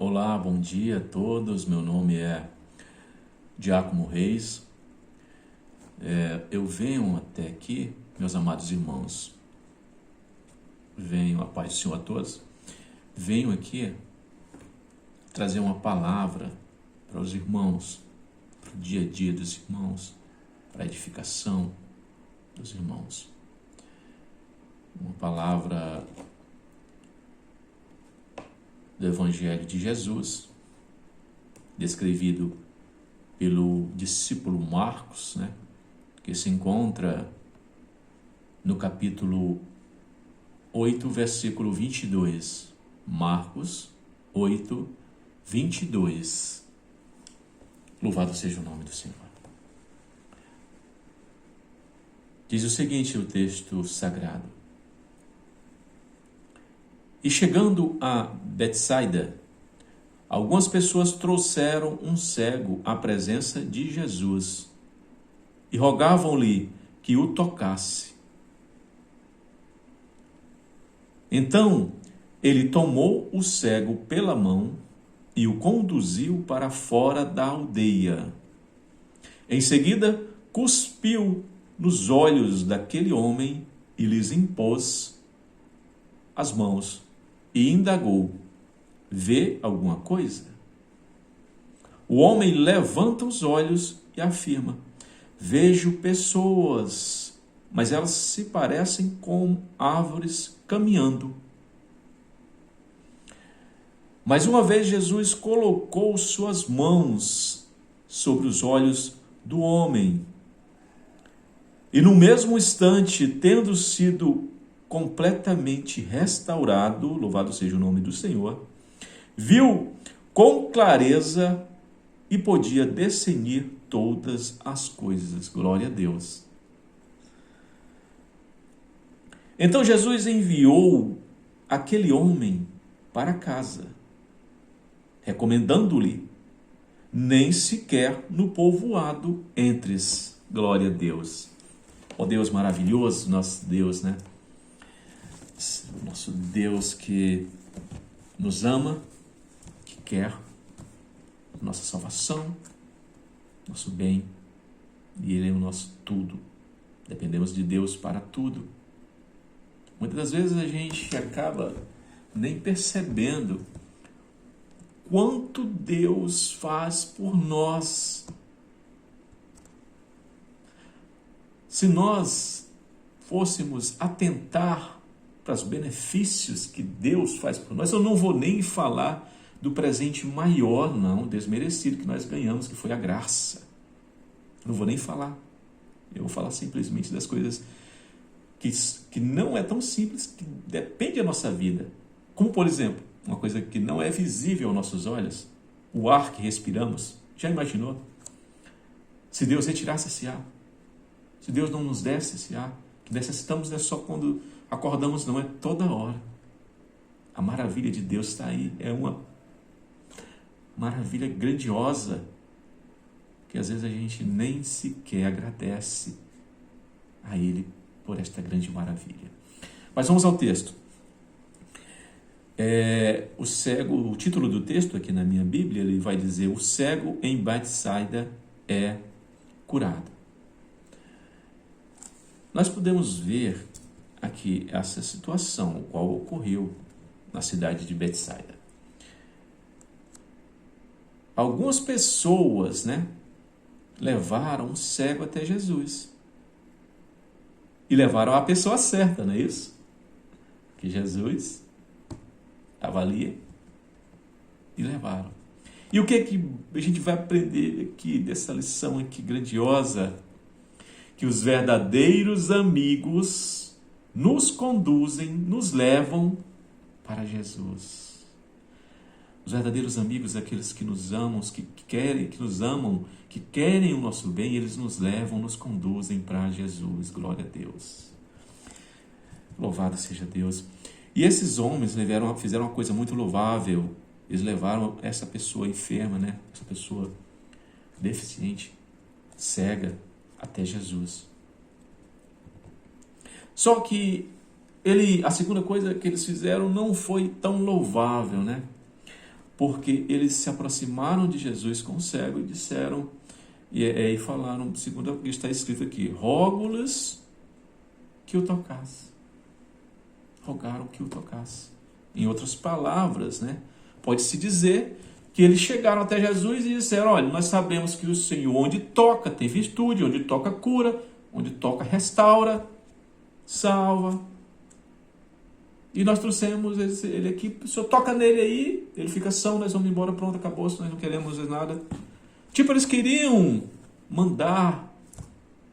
Olá, bom dia a todos. Meu nome é Giacomo Reis. Eu venho até aqui, meus amados irmãos, a paz do Senhor a todos. Venho aqui trazer uma palavra para os irmãos, para o dia a dia dos irmãos, para a edificação dos irmãos. Uma palavra do Evangelho de Jesus, descrevido pelo discípulo Marcos, que se encontra no capítulo 8, versículo 22. Marcos 8, 22. Louvado seja o nome do Senhor. Diz o seguinte o texto sagrado: E chegando a Betsaida, algumas pessoas trouxeram um cego à presença de Jesus e rogavam-lhe que o tocasse. Então ele tomou o cego pela mão e o conduziu para fora da aldeia. Em seguida, cuspiu nos olhos daquele homem e lhes impôs as mãos e indagou: vê alguma coisa? O homem levanta os olhos e afirma: vejo pessoas, mas elas se parecem com árvores caminhando. Mais uma vez Jesus colocou suas mãos sobre os olhos do homem. E no mesmo instante, tendo sido completamente restaurado, louvado seja o nome do Senhor, viu com clareza e podia discernir todas as coisas. Glória a Deus. Então Jesus enviou aquele homem para casa, recomendando-lhe: nem sequer no povoado entres. Glória a Deus. Ó Deus maravilhoso, nosso Deus, Nosso Deus que nos ama, que quer nossa salvação, nosso bem, e Ele é o nosso tudo. Dependemos de Deus para tudo. Muitas das vezes a gente acaba nem percebendo quanto Deus faz por nós. Se nós fôssemos atentar para os benefícios que Deus faz por nós, eu não vou nem falar do presente maior, desmerecido que nós ganhamos, que foi a graça. Não vou nem falar. Eu vou falar simplesmente das coisas que não é tão simples, que depende da nossa vida. Como, por exemplo, uma coisa que não é visível aos nossos olhos, o ar que respiramos. Já imaginou? Se Deus retirasse esse ar, se Deus não nos desse esse ar, que necessitamos não é só quando acordamos, não, é toda hora. A maravilha de Deus está aí, é uma maravilha grandiosa, que às vezes a gente nem sequer agradece a Ele por esta grande maravilha. Mas vamos ao texto. O título do texto aqui na minha Bíblia, ele vai dizer: o cego em Betsaida é curado. Nós podemos ver aqui essa situação, qual ocorreu na cidade de Betsaida. Algumas pessoas, levaram um cego até Jesus. E levaram a pessoa certa, não é isso? Que Jesus avalia e levaram. E o que a gente vai aprender aqui dessa lição aqui grandiosa? Que os verdadeiros amigos nos conduzem, nos levam para Jesus. Os verdadeiros amigos, aqueles que nos amam, que querem o nosso bem, eles nos levam, nos conduzem para Jesus. Glória a Deus. Louvado seja Deus. E esses homens fizeram uma coisa muito louvável. Eles levaram essa pessoa enferma, essa pessoa deficiente, cega, até Jesus. Só que a segunda coisa que eles fizeram não foi tão louvável, porque eles se aproximaram de Jesus com o cego e disseram, e falaram, segundo o que está escrito aqui, rogo-lhes que o tocasse. Rogaram que o tocasse. Em outras palavras, né, pode-se dizer que eles chegaram até Jesus e disseram, olha, nós sabemos que o Senhor onde toca tem virtude, onde toca cura, onde toca restaura, salva. E nós trouxemos ele aqui, o Senhor toca nele aí, ele fica são, nós vamos embora, pronto, acabou, nós não queremos nada. Tipo, eles queriam mandar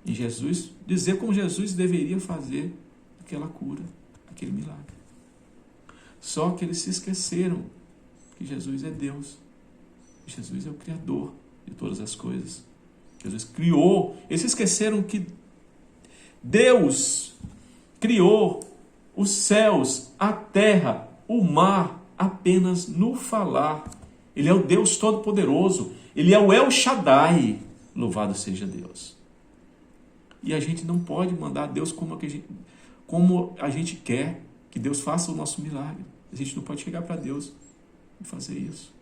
em Jesus, dizer como Jesus deveria fazer aquela cura, aquele milagre. Só que eles se esqueceram que Jesus é Deus. Jesus é o Criador de todas as coisas. Jesus criou. Eles se esqueceram que Deus criou os céus, a terra, o mar, apenas no falar. Ele é o Deus Todo-Poderoso. Ele é o El Shaddai. Louvado seja Deus. E a gente não pode mandar a Deus como a gente quer que Deus faça o nosso milagre. A gente não pode chegar para Deus e fazer isso.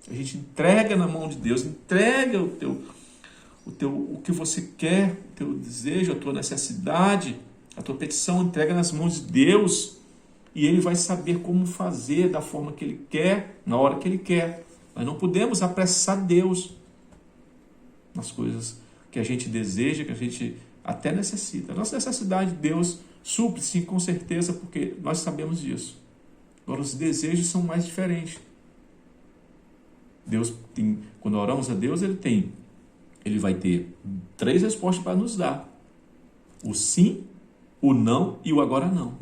A gente entrega na mão de Deus, entrega o que você quer, o teu desejo, a tua necessidade, a tua petição, entrega nas mãos de Deus e Ele vai saber como fazer da forma que Ele quer, na hora que Ele quer. Nós não podemos apressar Deus nas coisas que a gente deseja, que a gente até necessita. A nossa necessidade, Deus supre, sim, com certeza, porque nós sabemos disso. Agora, os desejos são mais diferentes. Deus tem, quando oramos a Deus, Ele vai ter 3 respostas para nos dar: o sim, o não e o agora não.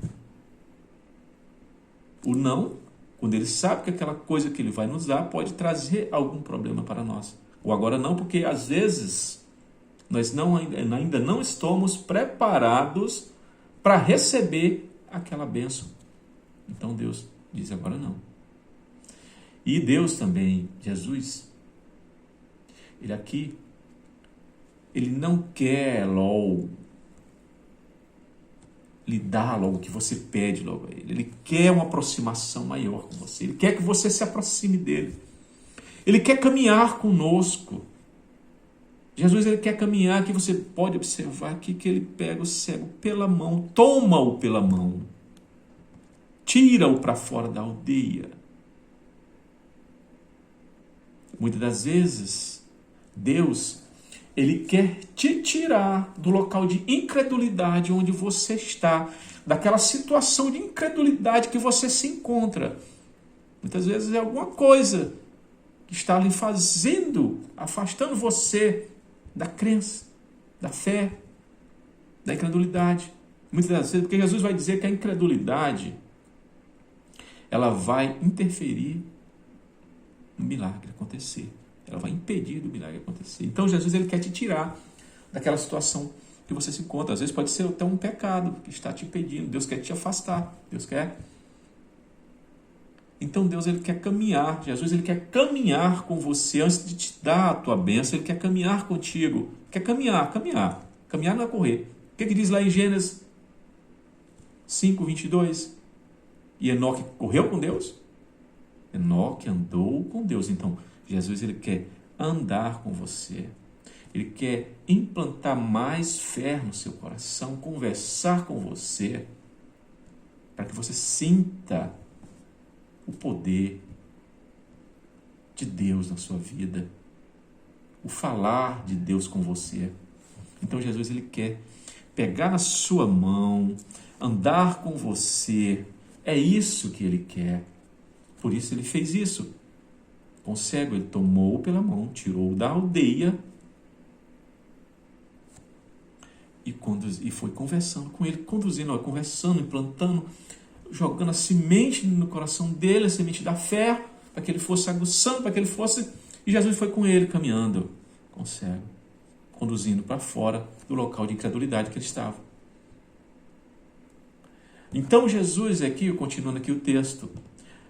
O não, quando Ele sabe que aquela coisa que Ele vai nos dar pode trazer algum problema para nós. O agora não, porque às vezes nós ainda não estamos preparados para receber aquela bênção. Então Deus diz agora não. E Deus também, Jesus, Ele não quer logo lhe dar logo o que você pede logo a Ele. Ele quer uma aproximação maior com você. Ele quer que você se aproxime dEle. Ele quer caminhar conosco. Jesus, Ele quer caminhar, que você pode observar aqui que Ele pega o cego pela mão, toma-o pela mão, tira-o para fora da aldeia. Muitas das vezes, Deus, Ele quer te tirar do local de incredulidade onde você está, daquela situação de incredulidade que você se encontra. Muitas vezes é alguma coisa que está ali afastando você da crença, da fé, da incredulidade. Muitas das vezes, porque Jesus vai dizer que a incredulidade, ela vai interferir no milagre acontecer. Ela vai impedir do milagre acontecer. Então Jesus, Ele quer te tirar daquela situação que você se encontra. Às vezes pode ser até um pecado que está te impedindo. Deus quer te afastar. Deus quer. Então Deus, Ele quer caminhar. Jesus, Ele quer caminhar com você antes de te dar a tua bênção. Ele quer caminhar contigo. Quer caminhar. Caminhar não é correr. O que diz lá em Gênesis 5:22? E Enoque correu com Deus? Enoque andou com Deus. Então, Jesus, Ele quer andar com você. Ele quer implantar mais fé no seu coração, conversar com você, para que você sinta o poder de Deus na sua vida, o falar de Deus com você. Então, Jesus, Ele quer pegar na sua mão, andar com você. É isso que Ele quer. Por isso Ele fez isso. Com o cego, Ele tomou pela mão, tirou da aldeia e foi conversando com ele, conversando, implantando, jogando a semente no coração dele, a semente da fé, para que ele fosse aguçando, para que ele fosse... E Jesus foi com ele, caminhando com o cego, conduzindo para fora do local de incredulidade que ele estava. Então Jesus aqui, continuando aqui o texto,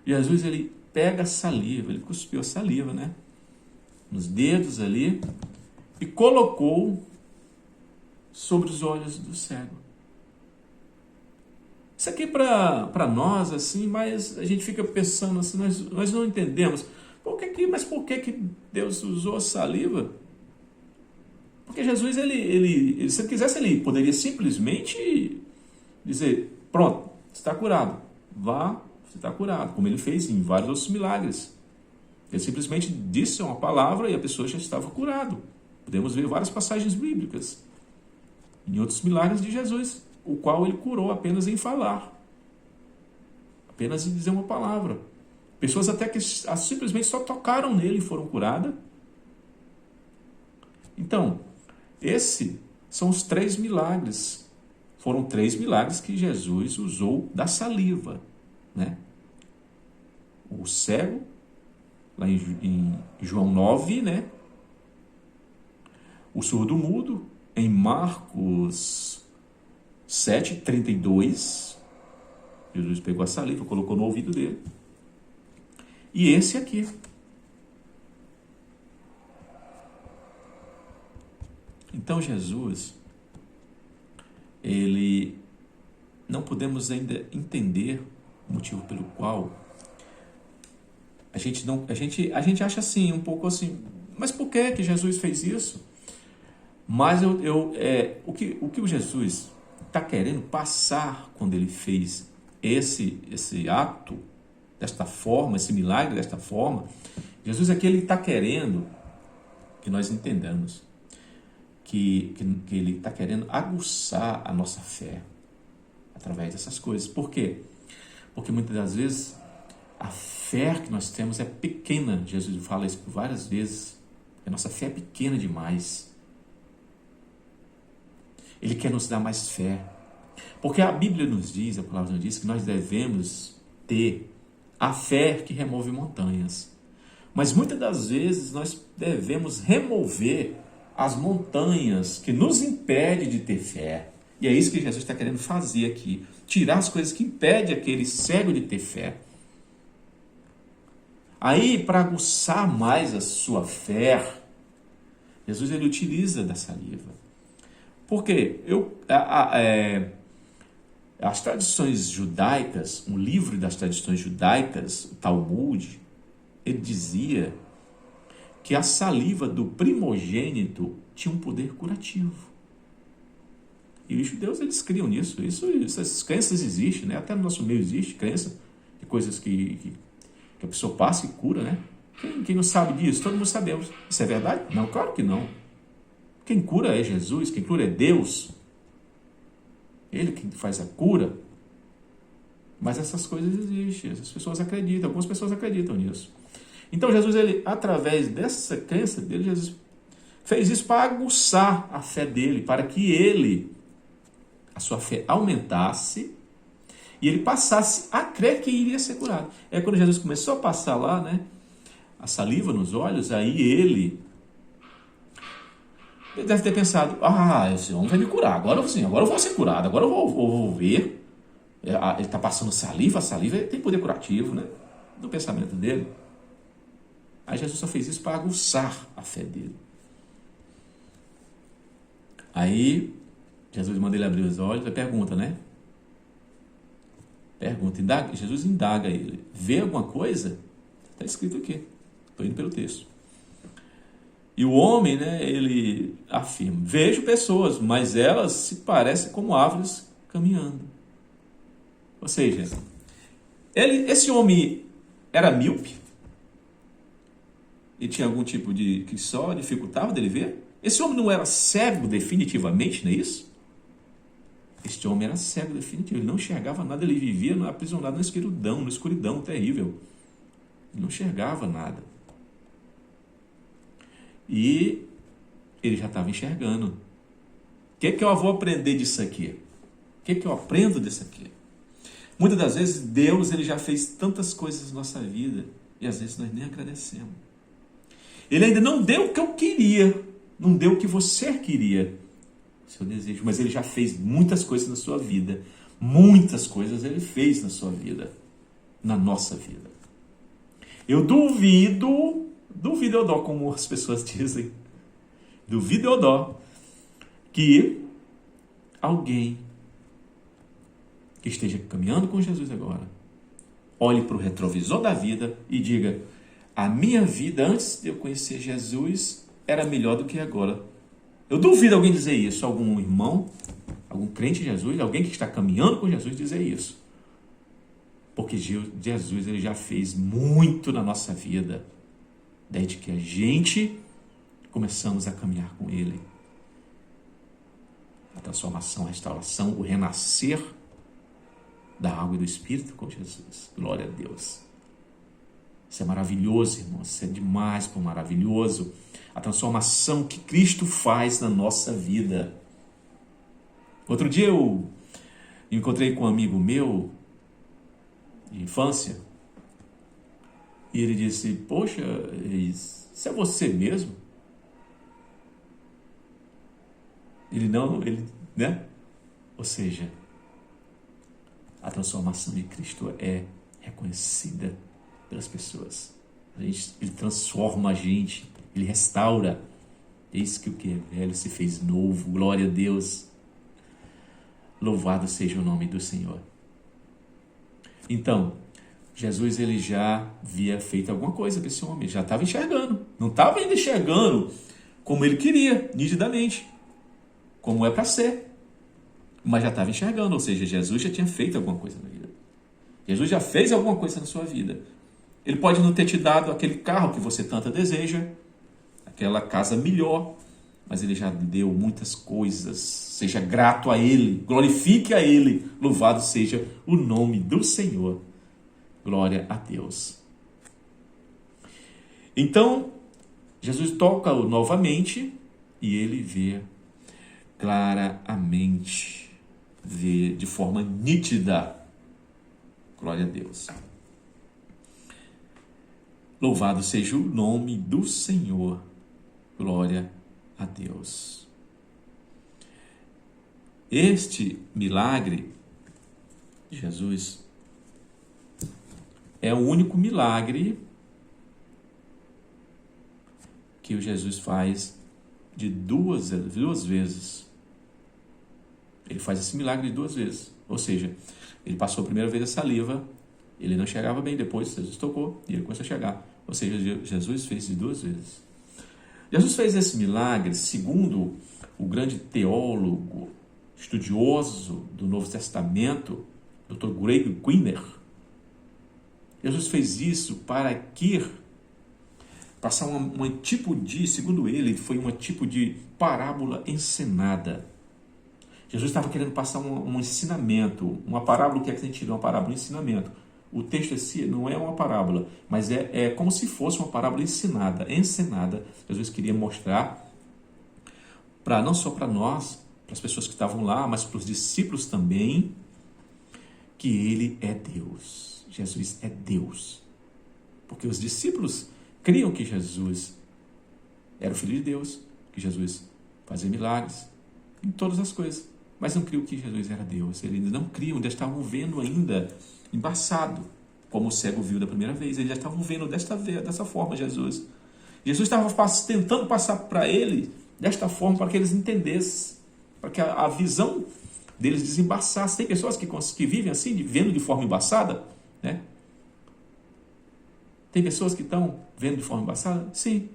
Jesus, Ele pega a saliva, Ele cuspiu a saliva, né? Nos dedos ali, e colocou sobre os olhos do cego. Isso aqui para nós, assim, mas a gente fica pensando assim, nós não entendemos. Mas por que Deus usou a saliva? Porque Jesus, se ele quisesse, ele poderia simplesmente dizer, pronto, você está curado, vá, você está curado, como ele fez em vários outros milagres. Ele simplesmente disse uma palavra e a pessoa já estava curada. Podemos ver várias passagens bíblicas em outros milagres de Jesus, o qual ele curou apenas em falar, apenas em dizer uma palavra. Pessoas até que simplesmente só tocaram nele e foram curadas. Então, esses são os 3 milagres. Foram 3 milagres que Jesus usou da saliva, né? O cego, lá em João 9, né? O surdo-mudo, em Marcos 7:32, Jesus pegou a saliva, colocou no ouvido dele. E esse aqui. Então Jesus, ele, não podemos ainda entender o motivo pelo qual a gente acha assim, um pouco assim, mas por que Jesus fez isso? Mas o que o Jesus está querendo passar quando ele fez esse ato desta forma, esse milagre desta forma, Jesus aqui ele está querendo que nós entendamos que ele está querendo aguçar a nossa fé através dessas coisas. Por quê? Porque muitas das vezes a fé que nós temos é pequena. Jesus fala isso por várias vezes. A nossa fé é pequena demais. Ele quer nos dar mais fé. Porque a Bíblia nos diz, a palavra nos diz que nós devemos ter a fé que remove montanhas. Mas muitas das vezes nós devemos remover as montanhas que nos impedem de ter fé. E é isso que Jesus está querendo fazer aqui. Tirar as coisas que impedem aquele cego de ter fé. Aí, para aguçar mais a sua fé, Jesus ele utiliza da saliva. Por quê? As tradições judaicas, um livro das tradições judaicas, o Talmud, ele dizia que a saliva do primogênito tinha um poder curativo. E os judeus, eles criam nisso. Essas crenças existem, né? Até no nosso meio existe crença de coisas que a pessoa passa e cura, né? Quem não sabe disso? Todo mundo sabemos. Isso é verdade? Não, claro que não. Quem cura é Jesus, quem cura é Deus. Ele que faz a cura. Mas essas coisas existem, essas pessoas acreditam, algumas pessoas acreditam nisso. Então Jesus, ele, através dessa crença dele, Jesus fez isso para aguçar a fé dele, para que a sua fé aumentasse e ele passasse a crer que iria ser curado. É quando Jesus começou a passar lá, né, a saliva nos olhos, aí ele deve ter pensado, esse homem vai me curar, agora sim, agora eu vou ser curado, agora eu vou ver. Ele está passando saliva, a saliva tem poder curativo, né, no pensamento dele. Aí Jesus só fez isso para aguçar a fé dele. Aí Jesus manda ele abrir os olhos e pergunta, né? Jesus indaga ele. Vê alguma coisa? Está escrito aqui. Estou indo pelo texto. E o homem, né, ele afirma, vejo pessoas, mas elas se parecem como árvores caminhando. Ou seja, esse homem era míope? E tinha algum tipo de que só dificultava dele ver? Esse homem não era cego definitivamente, não é isso? Este homem era cego definitivo, ele não enxergava nada, ele vivia aprisionado na escuridão terrível. Ele não enxergava nada. E ele já estava enxergando. O que eu vou aprender disso aqui? O que eu aprendo disso aqui? Muitas das vezes Deus ele já fez tantas coisas na nossa vida e às vezes nós nem agradecemos. Ele ainda não deu o que eu queria, não deu o que você queria, seu desejo, mas ele já fez muitas coisas na sua vida. Muitas coisas ele fez na sua vida, na nossa vida. Eu duvido eu dó, como as pessoas dizem, duvido eu dó, que alguém que esteja caminhando com Jesus agora, olhe para o retrovisor da vida e diga: a minha vida antes de eu conhecer Jesus era melhor do que agora. Eu duvido alguém dizer isso, algum irmão, algum crente em Jesus, alguém que está caminhando com Jesus dizer isso. Porque Jesus ele já fez muito na nossa vida, desde que a gente começamos a caminhar com Ele. A transformação, a restauração, o renascer da água e do Espírito com Jesus. Glória a Deus. Isso é maravilhoso, irmãos. Isso é demais por maravilhoso. A transformação que Cristo faz na nossa vida. Outro dia eu encontrei com um amigo meu de infância e ele disse: poxa, isso é você mesmo? Né? Ou seja, a transformação de Cristo é reconhecida pelas pessoas. Ele transforma a gente, ele restaura. Eis que o que é velho se fez novo. Glória a Deus. Louvado seja o nome do Senhor. Então, Jesus ele já havia feito alguma coisa para esse homem, já estava enxergando. Não estava ainda enxergando como ele queria, nitidamente, como é para ser. Mas já estava enxergando, ou seja, Jesus já tinha feito alguma coisa na vida. Jesus já fez alguma coisa na sua vida. Ele pode não ter te dado aquele carro que você tanto deseja, aquela casa melhor, mas ele já deu muitas coisas. Seja grato a Ele, glorifique a Ele, louvado seja o nome do Senhor. Glória a Deus. Então, Jesus toca-o novamente e ele vê claramente, vê de forma nítida. Glória a Deus. Louvado seja o nome do Senhor. Glória a Deus. Este milagre de Jesus é o único milagre que o Jesus faz de duas vezes. Ele faz esse milagre de 2 vezes. Ou seja, ele passou a primeira vez a saliva, ele não chegava bem, depois Jesus tocou e ele começou a chegar. Ou seja, Jesus fez de 2 vezes. Jesus fez esse milagre, segundo o grande teólogo, estudioso do Novo Testamento, Dr. Greg Queener. Jesus fez isso para que passar um tipo de, segundo ele, foi um tipo de parábola encenada. Jesus estava querendo passar um ensinamento, uma parábola. O que é que a gente tira? Uma parábola, um ensinamento. O texto em si não é uma parábola, mas é como se fosse uma parábola encenada. Jesus queria mostrar, não só para nós, para as pessoas que estavam lá, mas para os discípulos também, que ele é Deus. Jesus é Deus. Porque os discípulos criam que Jesus era o Filho de Deus, que Jesus fazia milagres em todas as coisas, mas não criam que Jesus era Deus. Eles não criam, ainda estavam vendo ainda embaçado, como o cego viu da primeira vez. Eles já estavam vendo dessa forma Jesus. Jesus estava tentando passar para ele desta forma, para que eles entendessem, para que a visão deles desembaçasse. Tem pessoas que vivem assim, vendo de forma embaçada, né? Tem pessoas que estão vendo de forma embaçada? Sim.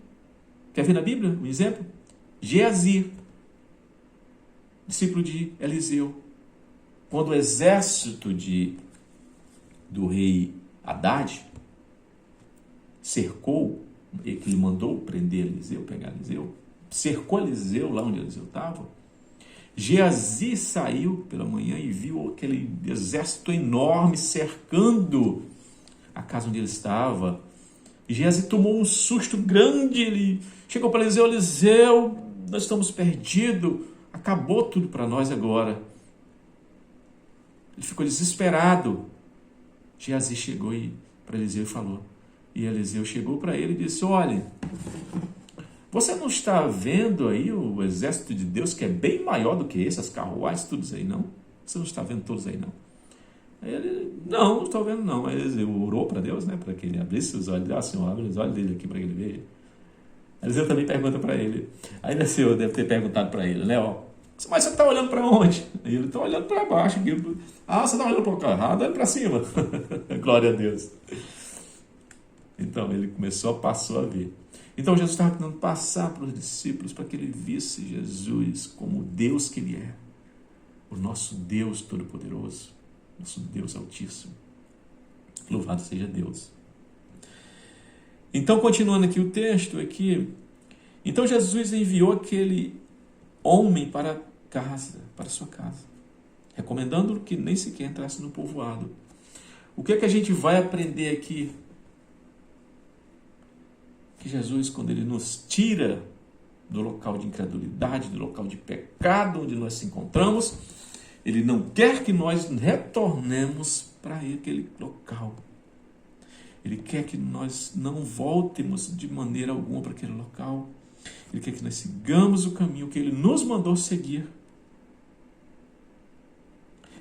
Quer ver na Bíblia um exemplo? Geazi, discípulo de Eliseu. Quando o exército do rei Haddad cercou, que ele mandou prender Eliseu, pegar Eliseu, cercou Eliseu lá onde Eliseu estava, Geazi saiu pela manhã e viu aquele exército enorme cercando a casa onde ele estava. E Geazi tomou um susto grande. Ele chegou para Eliseu: Eliseu, nós estamos perdidos, acabou tudo para nós agora. Ele ficou desesperado. Geazi chegou para Eliseu e falou. E Eliseu chegou para ele e disse: olha, você não está vendo aí o exército de Deus, que é bem maior do que esse, as carruagens, todos aí, não? Você não está vendo todos aí, não? Aí ele: não estou vendo, não. Aí Eliseu orou para Deus, né, para que ele abrisse os olhos dele. Senhor, abre os olhos dele aqui para que ele veja. Eliseu também pergunta para ele. Aí Eliseu deve ter perguntado para ele, né, ó, Mas você está olhando para onde? E ele está olhando para baixo. Ah, você está olhando para o carro errado, olha para cima. Glória a Deus. Então ele passou a ver. Então Jesus estava tentando passar para os discípulos para que ele visse Jesus como o Deus que ele é. O nosso Deus Todo-Poderoso. Nosso Deus Altíssimo. Louvado seja Deus. Então, continuando aqui o texto, então Jesus enviou aquele homem para casa, para sua casa, recomendando que nem sequer entrasse no povoado. O que é que a gente vai aprender aqui? Que Jesus, quando ele nos tira do local de incredulidade, do local de pecado onde nós nos encontramos, ele não quer que nós retornemos para aquele local. Ele quer que nós não voltemos de maneira alguma para aquele local. Ele quer que nós sigamos o caminho que ele nos mandou seguir.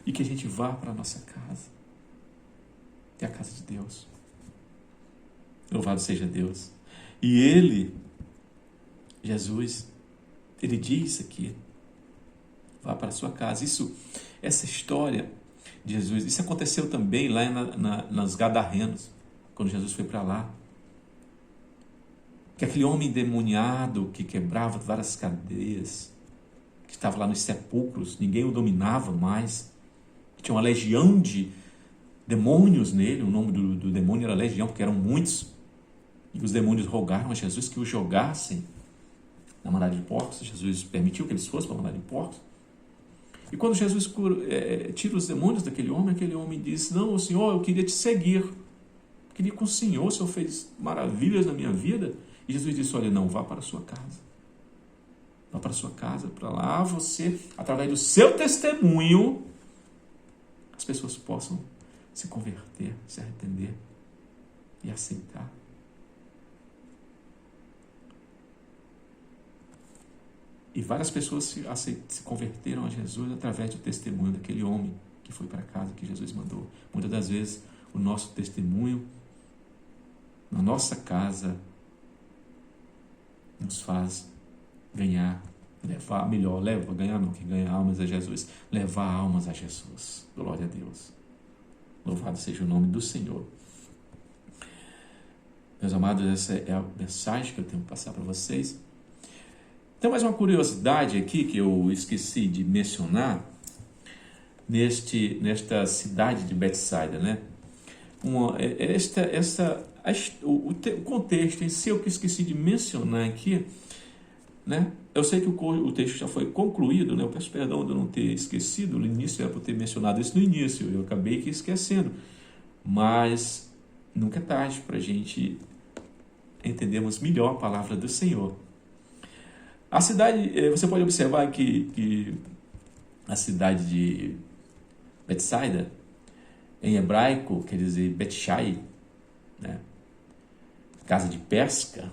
E que a gente vá para a nossa casa. Que é a casa de Deus. Louvado seja Deus. E ele, Jesus, ele diz aqui, vá para a sua casa. Essa história de Jesus, isso aconteceu também lá nas Gadarrenos, quando Jesus foi para lá. Que aquele homem endemoniado que quebrava várias cadeias, que estava lá nos sepulcros, ninguém o dominava mais, que tinha uma legião de demônios nele, o nome do demônio era legião, porque eram muitos, e os demônios rogaram a Jesus que o jogassem na manada de porcos. Jesus permitiu que eles fossem para a manada de porcos. E quando Jesus tira os demônios daquele homem, aquele homem diz: não, Senhor, eu queria te seguir, queria ir com o Senhor fez maravilhas na minha vida. E Jesus disse: olha, não, vá para a sua casa. Vá para a sua casa, para lá você, através do seu testemunho, as pessoas possam se converter, se arrepender e aceitar. E várias pessoas se converteram a Jesus através do testemunho daquele homem que foi para a casa que Jesus mandou. Muitas das vezes o nosso testemunho na nossa casa nos faz ganhar, ganhar almas a Jesus, levar almas a Jesus. Glória a Deus. Louvado seja o nome do Senhor. Meus amados, essa é a mensagem que eu tenho que passar para vocês. Tem mais uma curiosidade aqui que eu esqueci de mencionar nesta cidade de Betsaida, né? O contexto em si eu que esqueci de mencionar aqui, né? Eu sei que o texto já foi concluído, né? Eu peço perdão de eu não ter esquecido no início, era para ter mencionado isso no início, eu acabei aqui esquecendo, mas nunca é tarde para a gente entendermos melhor a palavra do Senhor. A cidade, você pode observar que a cidade de Betsaida, em hebraico, quer dizer Bet-Shai, né? Casa de pesca,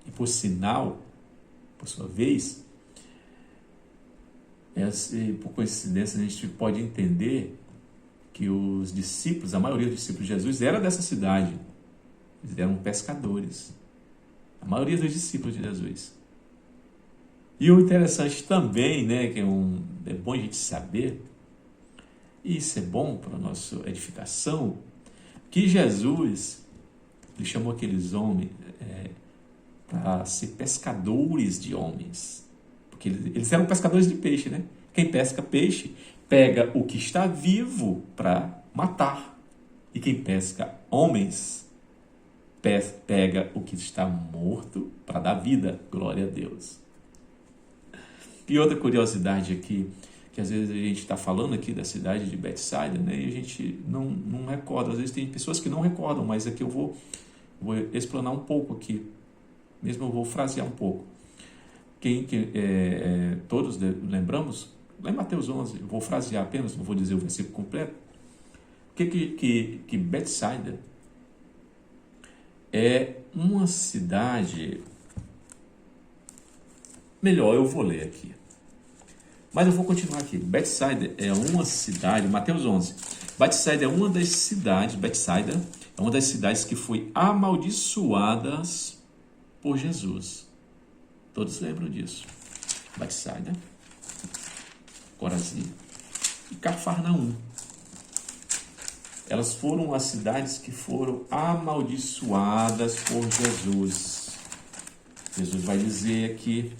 e por sinal, por sua vez, por coincidência, a gente pode entender que os discípulos, a maioria dos discípulos de Jesus era dessa cidade, eles eram pescadores, a maioria dos discípulos de Jesus. E o interessante também, né, que é bom a gente saber, e isso é bom para a nossa edificação, que Jesus, ele chamou aqueles homens para ser pescadores de homens, porque eles eram pescadores de peixe, né? Quem pesca peixe, pega o que está vivo para matar, e quem pesca homens, pega o que está morto para dar vida. Glória a Deus. E outra curiosidade aqui, que às vezes a gente está falando aqui da cidade de Betsaida, né, e a gente não recorda, às vezes tem pessoas que não recordam, mas aqui eu vou explanar um pouco aqui, mesmo eu vou frasear um pouco. Todos lembramos, lá em Mateus 11, eu vou frasear apenas, não vou dizer o versículo completo, que Betsaida é uma cidade... Melhor, eu vou ler aqui. Mas eu vou continuar aqui. Betsaida é uma cidade, Mateus 11. Betsaida é uma das cidades que foi amaldiçoadas por Jesus. Todos lembram disso. Betsaida Corazim e Cafarnaum. Elas foram as cidades que foram amaldiçoadas por Jesus. Jesus vai dizer aqui: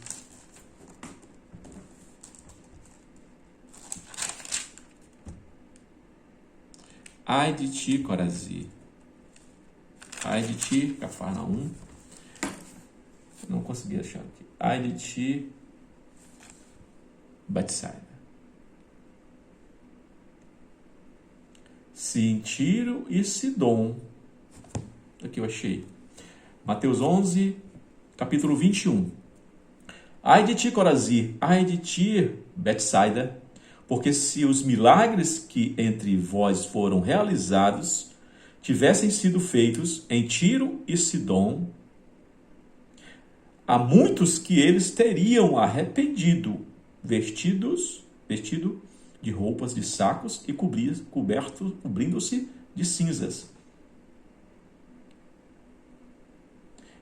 ai de ti, Corazim. Ai de ti, Cafarnaum. Não consegui achar aqui. Ai de ti, Betsaida. Se em Tiro e Sidom. Aqui eu achei. Mateus 11, capítulo 21. Ai de ti, Corazim, ai de ti, Betsaida, porque se os milagres que entre vós foram realizados tivessem sido feitos em Tiro e Sidom, há muitos que eles teriam arrependido, vestido de roupas de sacos e cobrindo-se de cinzas.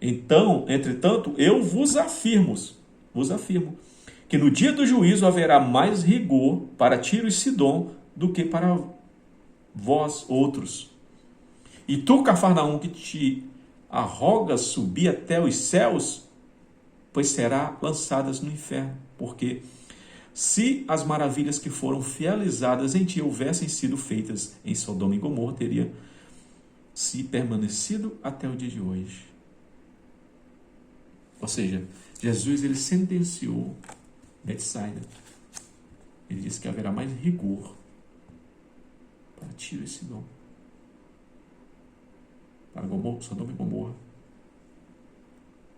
Então, entretanto, eu vos afirmo, que no dia do juízo haverá mais rigor para Tiro e Sidom do que para vós outros. E tu, Cafarnaum, que te arrogas subir até os céus, pois será lançadas no inferno, porque se as maravilhas que foram realizadas em ti houvessem sido feitas em Sodoma e Gomorra, teria se permanecido até o dia de hoje. Ou seja, Jesus ele sentenciou Betsaida. Ele disse que haverá mais rigor para Tiro e Sidom, para Sodoma e Gomorra,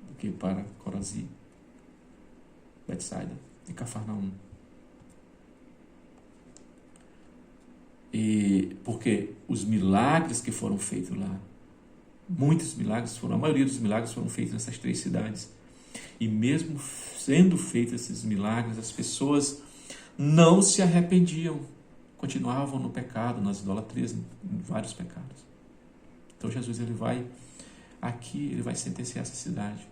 do que para Corazim, Betsaida e Cafarnaum. E porque os milagres que foram feitos lá, muitos milagres a maioria dos milagres foram feitos nessas três cidades. E mesmo sendo feitos esses milagres, as pessoas não se arrependiam, continuavam no pecado, nas idolatrias, em vários pecados. Então Jesus ele vai sentenciar essa cidade.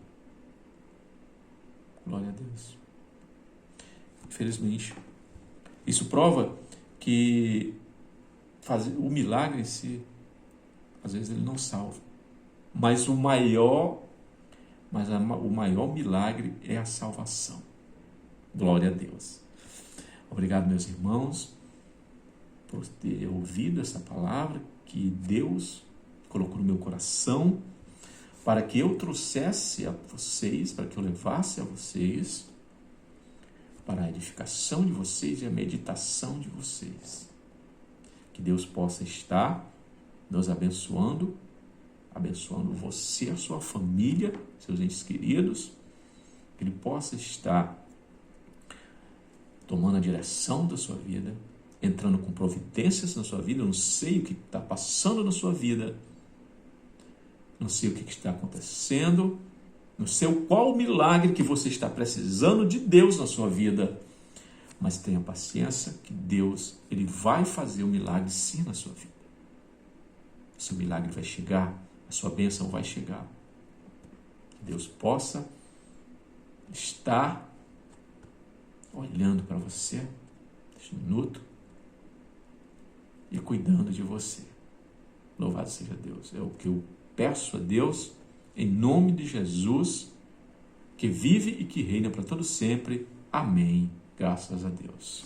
Glória a Deus. Infelizmente, isso prova que o milagre em si, às vezes ele não salva. Mas o maior milagre é a salvação. Glória a Deus. Obrigado, meus irmãos, por ter ouvido essa palavra que Deus colocou no meu coração para que eu trouxesse a vocês, para que eu levasse a vocês, para a edificação de vocês e a meditação de vocês. Que Deus possa estar nos abençoando você, a sua família, seus entes queridos, que Ele possa estar tomando a direção da sua vida, entrando com providências na sua vida. Eu não sei o que está passando na sua vida, não sei o que está acontecendo, não sei qual o milagre que você está precisando de Deus na sua vida, mas tenha paciência que Deus ele vai fazer o milagre sim na sua vida. Seu milagre vai chegar, a sua bênção vai chegar. Que Deus possa estar olhando para você neste minuto e cuidando de você. Louvado seja Deus. É o que eu peço a Deus, em nome de Jesus, que vive e que reina para todo sempre. Amém. Graças a Deus.